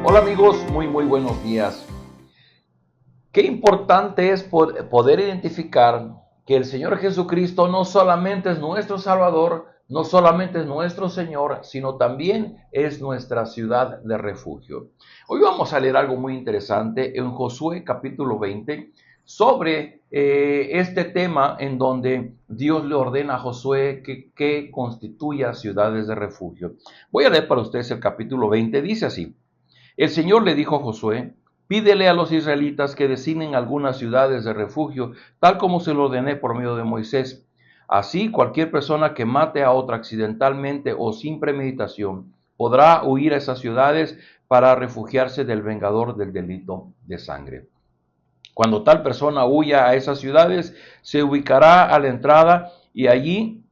Hola amigos, muy buenos días. Qué importante es poder identificar que el Señor Jesucristo no solamente es nuestro Salvador, no solamente es nuestro Señor, sino también es nuestra ciudad de refugio. Hoy vamos a leer algo muy interesante en Josué capítulo 20 sobre este tema en donde Dios le ordena a Josué que constituya ciudades de refugio. Voy a leer para ustedes el capítulo 20, dice así. El Señor le dijo a Josué: pídele a los israelitas que designen algunas ciudades de refugio, tal como se lo ordené por medio de Moisés. Así, cualquier persona que mate a otra accidentalmente o sin premeditación podrá huir a esas ciudades para refugiarse del vengador del delito de sangre. Cuando tal persona huya a esas ciudades, se ubicará a la entrada y allí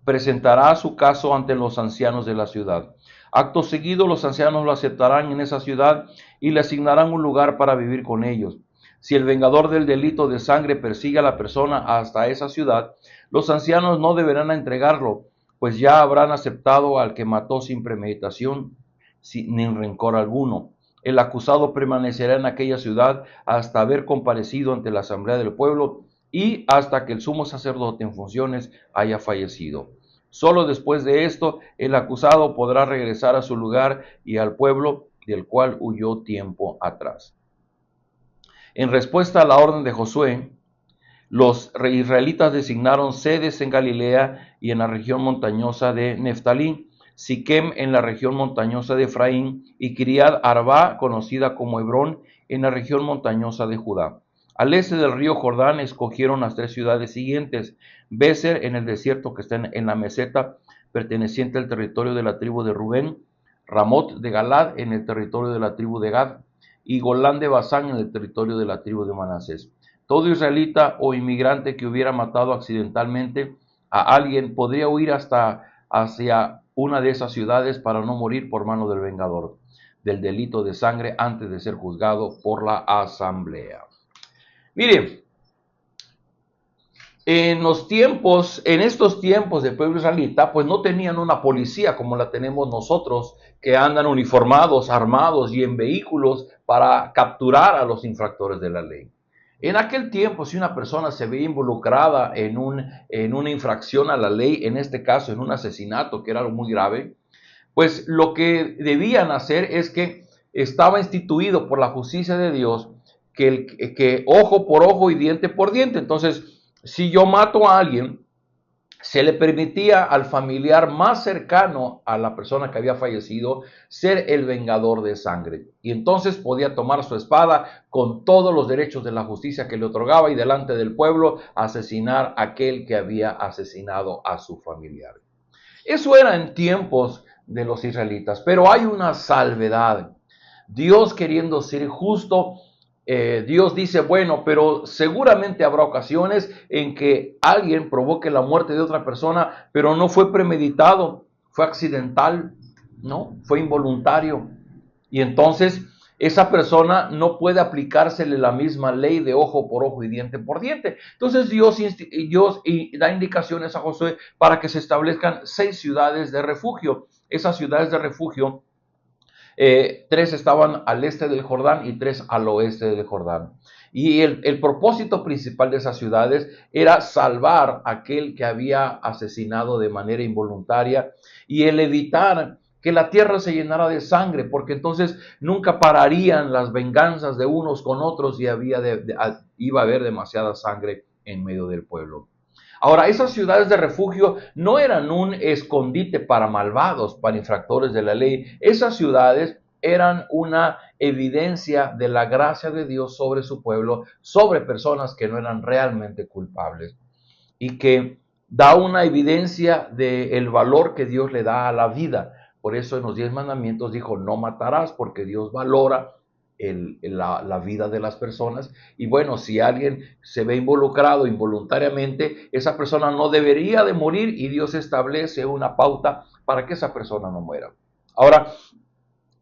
presentará su caso ante los ancianos de la ciudad. Acto seguido, los ancianos lo aceptarán en esa ciudad y le asignarán un lugar para vivir con ellos. Si el vengador del delito de sangre persigue a la persona hasta esa ciudad, los ancianos no deberán entregarlo, pues ya habrán aceptado al que mató sin premeditación ni rencor alguno. El acusado permanecerá en aquella ciudad hasta haber comparecido ante la asamblea del pueblo y hasta que el sumo sacerdote en funciones haya fallecido. Solo después de esto, el acusado podrá regresar a su lugar y al pueblo del cual huyó tiempo atrás. En respuesta a la orden de Josué, los israelitas designaron sedes en Galilea y en la región montañosa de Neftalí, Siquem en la región montañosa de Efraín y Kiriat Arba, conocida como Hebrón, en la región montañosa de Judá. Al este del río Jordán escogieron las tres ciudades siguientes: Béser en el desierto que está en la meseta perteneciente al territorio de la tribu de Rubén, Ramot de Galad en el territorio de la tribu de Gad y Golán de Basán en el territorio de la tribu de Manasés. Todo israelita o inmigrante que hubiera matado accidentalmente a alguien podría huir hacia una de esas ciudades para no morir por mano del vengador del delito de sangre antes de ser juzgado por la asamblea. Mire, en estos tiempos del pueblo israelita, pues no tenían una policía como la tenemos nosotros, que andan uniformados, armados y en vehículos para capturar a los infractores de la ley. En aquel tiempo, si una persona se veía involucrada en una infracción a la ley, en este caso en un asesinato, que era algo muy grave, pues lo que debían hacer es que estaba instituido por la justicia de Dios que ojo por ojo y diente por diente. Entonces, si yo mato a alguien, se le permitía al familiar más cercano a la persona que había fallecido ser el vengador de sangre. Y entonces podía tomar su espada con todos los derechos de la justicia que le otorgaba y delante del pueblo asesinar a aquel que había asesinado a su familiar. Eso era en tiempos de los israelitas, pero hay una salvedad. Dios, queriendo ser justo, Dios dice, bueno, pero seguramente habrá ocasiones en que alguien provoque la muerte de otra persona, pero no fue premeditado, fue accidental, ¿no? Fue involuntario. Y entonces esa persona no puede aplicársele la misma ley de ojo por ojo y diente por diente. Entonces Dios da indicaciones a Josué para que se establezcan 6 ciudades de refugio. Esas ciudades de refugio, 3 estaban al este del Jordán y 3 al oeste del Jordán. Y el propósito principal de esas ciudades era salvar a aquel que había asesinado de manera involuntaria y el evitar que la tierra se llenara de sangre, porque entonces nunca pararían las venganzas de unos con otros y iba a haber demasiada sangre en medio del pueblo. Ahora, esas ciudades de refugio no eran un escondite para malvados, para infractores de la ley. Esas ciudades eran una evidencia de la gracia de Dios sobre su pueblo, sobre personas que no eran realmente culpables y que da una evidencia del valor que Dios le da a la vida. Por eso en los 10 mandamientos dijo, no matarás, porque Dios valora la vida de las personas. Y bueno, si alguien se ve involucrado involuntariamente, esa persona no debería de morir y Dios establece una pauta para que esa persona no muera. Ahora,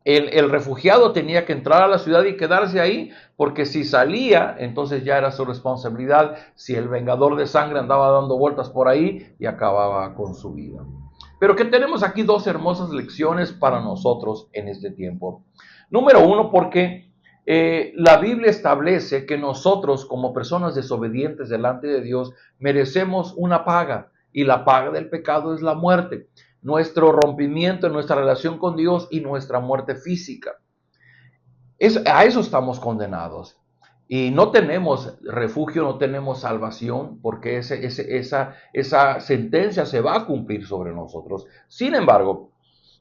el refugiado tenía que entrar a la ciudad y quedarse ahí, porque si salía, entonces ya era su responsabilidad si el vengador de sangre andaba dando vueltas por ahí y acababa con su vida. Pero que tenemos aquí dos hermosas lecciones para nosotros en este tiempo. Número uno, porque la Biblia establece que nosotros como personas desobedientes delante de Dios merecemos una paga y la paga del pecado es la muerte, nuestro rompimiento en nuestra relación con Dios y nuestra muerte física. A eso estamos condenados. Y no tenemos refugio, no tenemos salvación, porque esa sentencia se va a cumplir sobre nosotros. Sin embargo,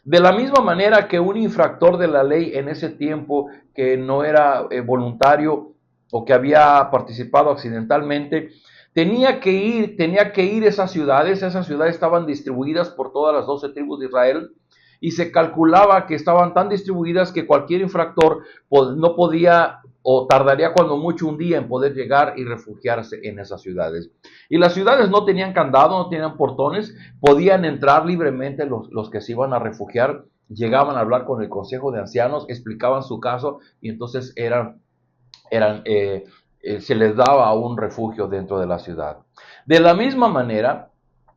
de la misma manera que un infractor de la ley en ese tiempo que no era voluntario o que había participado accidentalmente, tenía que ir a esas ciudades estaban distribuidas por todas las 12 tribus de Israel, y se calculaba que estaban tan distribuidas que cualquier infractor no podía o tardaría cuando mucho un día en poder llegar y refugiarse en esas ciudades. Y las ciudades no tenían candado, no tenían portones, podían entrar libremente los que se iban a refugiar, llegaban a hablar con el consejo de ancianos, explicaban su caso y entonces se les daba un refugio dentro de la ciudad. De la misma manera,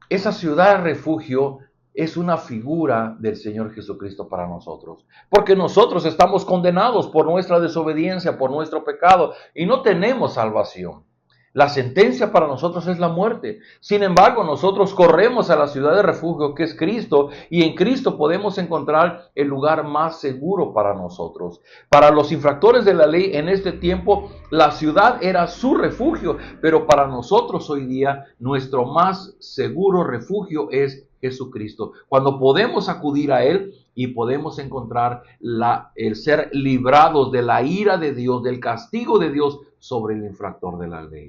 esa ciudad refugio es una figura del Señor Jesucristo para nosotros, porque nosotros estamos condenados por nuestra desobediencia, por nuestro pecado, y no tenemos salvación. La sentencia para nosotros es la muerte. Sin embargo, nosotros corremos a la ciudad de refugio que es Cristo, y en Cristo podemos encontrar el lugar más seguro para nosotros. Para los infractores de la ley en este tiempo, la ciudad era su refugio, pero para nosotros hoy día, nuestro más seguro refugio es Jesucristo. Cuando podemos acudir a Él y podemos encontrar el ser librados de la ira de Dios, del castigo de Dios sobre el infractor de la ley.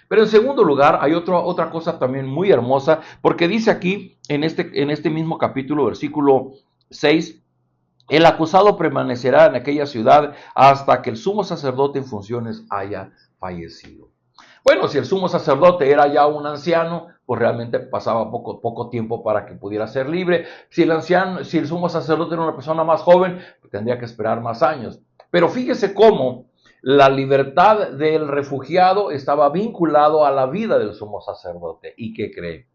Pero en segundo lugar, hay otra cosa también muy hermosa, porque dice aquí en este mismo capítulo, versículo 6, el acusado permanecerá en aquella ciudad hasta que el sumo sacerdote en funciones haya fallecido. Bueno, si el sumo sacerdote era ya un anciano, pues realmente pasaba poco tiempo para que pudiera ser libre. Si el sumo sacerdote era una persona más joven, pues tendría que esperar más años. Pero fíjese cómo la libertad del refugiado estaba vinculado a la vida del sumo sacerdote. ¿Y qué cree?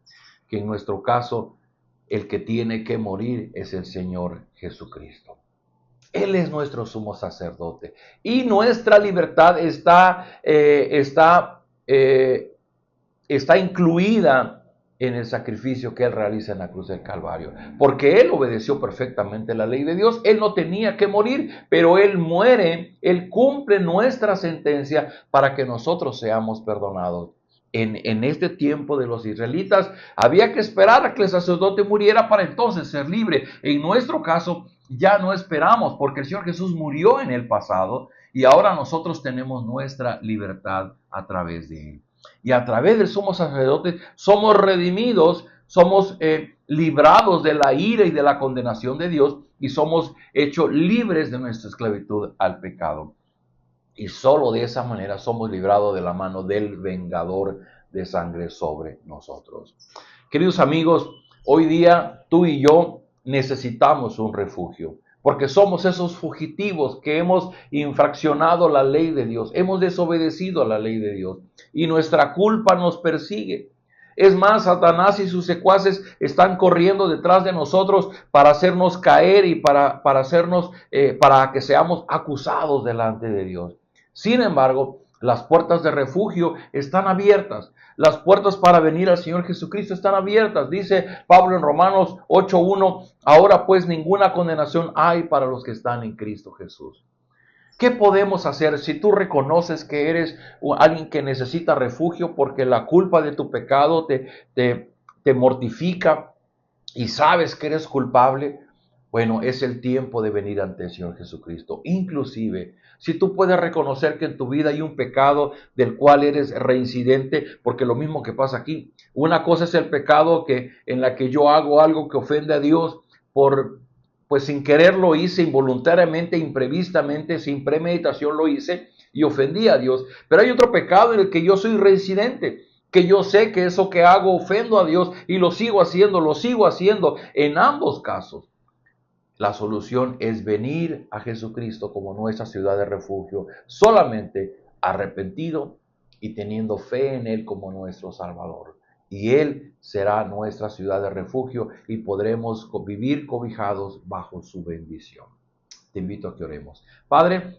Que en nuestro caso, el que tiene que morir es el Señor Jesucristo. Él es nuestro sumo sacerdote. Y nuestra libertad está incluida en el sacrificio que Él realiza en la cruz del Calvario. Porque Él obedeció perfectamente la ley de Dios. Él no tenía que morir, pero Él muere, Él cumple nuestra sentencia para que nosotros seamos perdonados. En este tiempo de los israelitas había que esperar a que el sacerdote muriera para entonces ser libre. En nuestro caso ya no esperamos porque el Señor Jesús murió en el pasado y ahora nosotros tenemos nuestra libertad a través de Él. Y a través del sumo sacerdote somos redimidos, somos librados de la ira y de la condenación de Dios y somos hechos libres de nuestra esclavitud al pecado. Y solo de esa manera somos librados de la mano del vengador de sangre sobre nosotros. Queridos amigos, hoy día tú y yo necesitamos un refugio, porque somos esos fugitivos que hemos infraccionado la ley de Dios, hemos desobedecido a la ley de Dios y nuestra culpa nos persigue. Es más, Satanás y sus secuaces están corriendo detrás de nosotros para hacernos caer y para que seamos acusados delante de Dios. Sin embargo, las puertas de refugio están abiertas. Las puertas para venir al Señor Jesucristo están abiertas. Dice Pablo en Romanos 8:1, ahora pues ninguna condenación hay para los que están en Cristo Jesús. ¿Qué podemos hacer si tú reconoces que eres alguien que necesita refugio porque la culpa de tu pecado te mortifica y sabes que eres culpable? Bueno, es el tiempo de venir ante el Señor Jesucristo. Inclusive, si tú puedes reconocer que en tu vida hay un pecado del cual eres reincidente, porque lo mismo que pasa aquí. Una cosa es el pecado en la que yo hago algo que ofende a Dios pues sin querer lo hice, involuntariamente, imprevistamente, sin premeditación lo hice y ofendí a Dios. Pero hay otro pecado en el que yo soy reincidente, que yo sé que eso que hago ofendo a Dios y lo sigo haciendo. En ambos casos, la solución es venir a Jesucristo como nuestra ciudad de refugio, solamente arrepentido y teniendo fe en Él como nuestro Salvador. y Él será nuestra ciudad de refugio y podremos vivir cobijados bajo su bendición. Te invito a que oremos. Padre,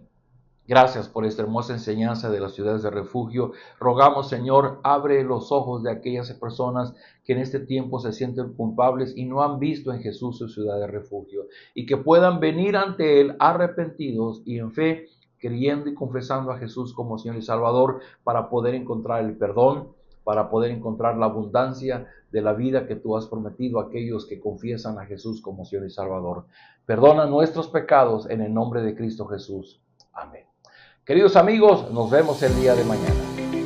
gracias por esta hermosa enseñanza de las ciudades de refugio. Rogamos, Señor, abre los ojos de aquellas personas que en este tiempo se sienten culpables y no han visto en Jesús su ciudad de refugio, y que puedan venir ante Él arrepentidos y en fe, creyendo y confesando a Jesús como Señor y Salvador, para poder encontrar el perdón, para poder encontrar la abundancia de la vida que tú has prometido a aquellos que confiesan a Jesús como Señor y Salvador. Perdona nuestros pecados en el nombre de Cristo Jesús. Amén. Queridos amigos, nos vemos el día de mañana.